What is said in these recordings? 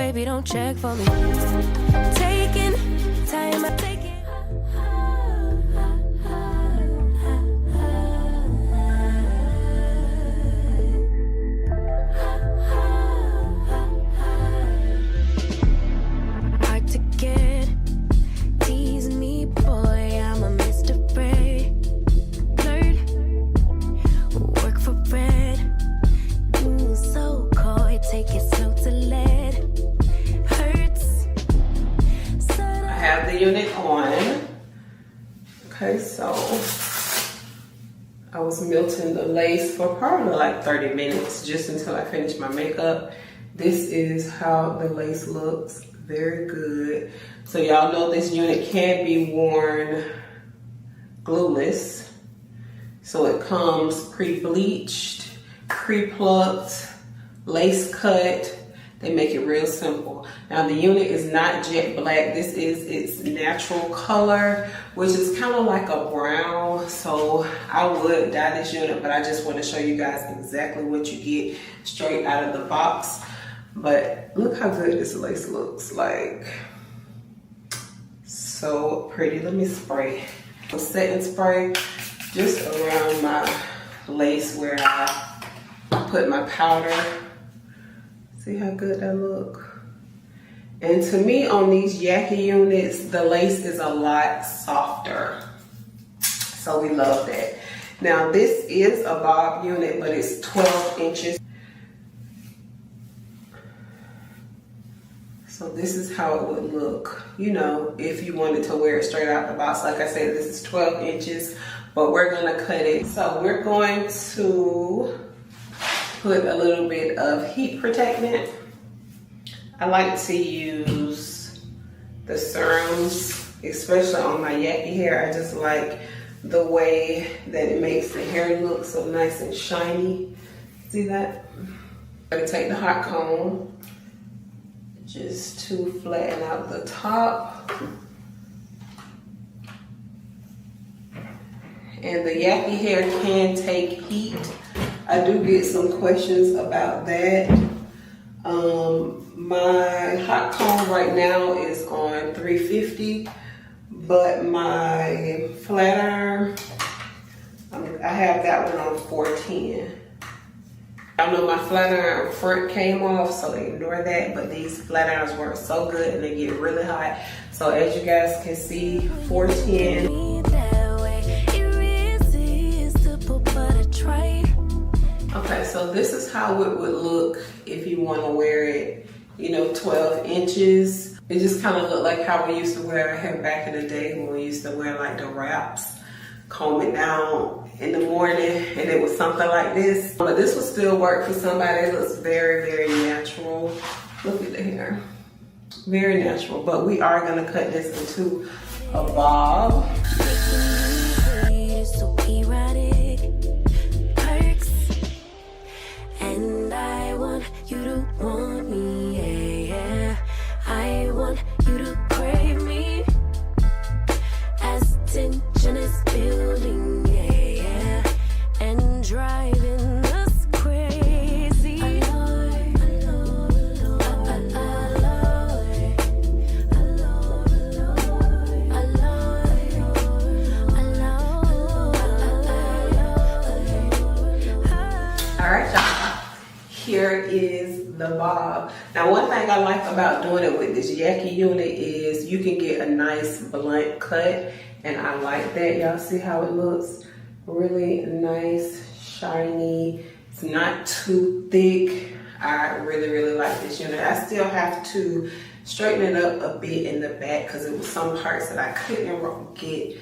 baby, don't check for me. Taking time, I take it. Hard to get, tease me, boy, I'm a Mr. Fred. Flirt, work for bread. So coy, take it slow to lead. Hurts. I have the unit on. Okay, so I was melting the lace for probably like 30 minutes just until I finished my makeup. This is how the lace looks. Very good. So y'all know this unit can be worn glueless. So it comes pre-bleached, pre-plucked, lace cut. They make it real simple. Now the unit is not jet black. This is its natural color, which is kind of like a brown. So I would dye this unit, but I just want to show you guys exactly what you get straight out of the box. But look how good this lace looks. Like, so pretty. Let me spray. A setting spray just around my lace where I put my powder. See how good that look? And to me, on these Yaki units, the lace is a lot softer. So we love that. Now this is a bob unit, but it's 12 inches. So this is how it would look, you know, if you wanted to wear it straight out the box. Like I said, this is 12 inches, but we're gonna cut it. So we're going to put a little bit of heat protectant. I like to use the serums, especially on my Yaki hair. I just like the way that it makes the hair look so nice and shiny. See that? I'm gonna take the hot comb just to flatten out the top. And the Yaki hair can take heat. I do get some questions about that. My hot comb right now is on 350, but my flat iron, I have that one on 410. I know my flat iron front came off, so ignore that, but these flat irons work so good and they get really hot. So as you guys can see, 410. Okay, so this is how it would look if you want to wear it, you know, 12 inches. It just kind of looked like how we used to wear our hair back in the day when we used to wear like the wraps, comb it down in the morning, and it was something like this. But this would still work for somebody. It looks very, very natural. Look at the hair. Very natural, but we are gonna cut this into a bob. And I want you to want me, yeah. I want you to crave me. As tension is building, yeah. And driving us crazy. Alright, y'all. Here is the bob. Now one thing I like about doing it with this Yaki unit is you can get a nice blunt cut, and I like that. Y'all see how it looks? Really nice, shiny. It's not too thick. I really, really like this unit. I still have to straighten it up a bit in the back because it was some parts that I couldn't get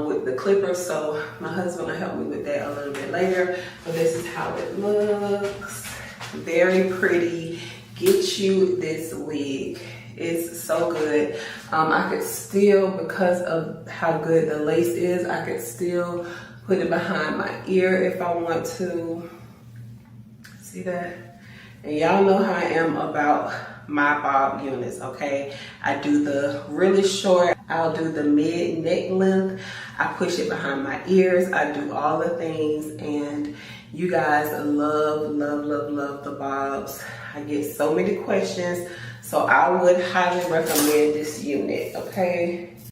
with the clipper, so my husband will help me with that a little bit later. But this is how it looks. Very pretty. Get you this wig. It's so good. I could still, because of how good the lace is, I could still put it behind my ear if I want to. See that? And y'all know how I am about my bob units, okay? I do the really short, I'll do the mid neck length, I push it behind my ears, I do all the things, and you guys love, love, love, love the bobs. I get so many questions, So I would highly recommend this unit, okay?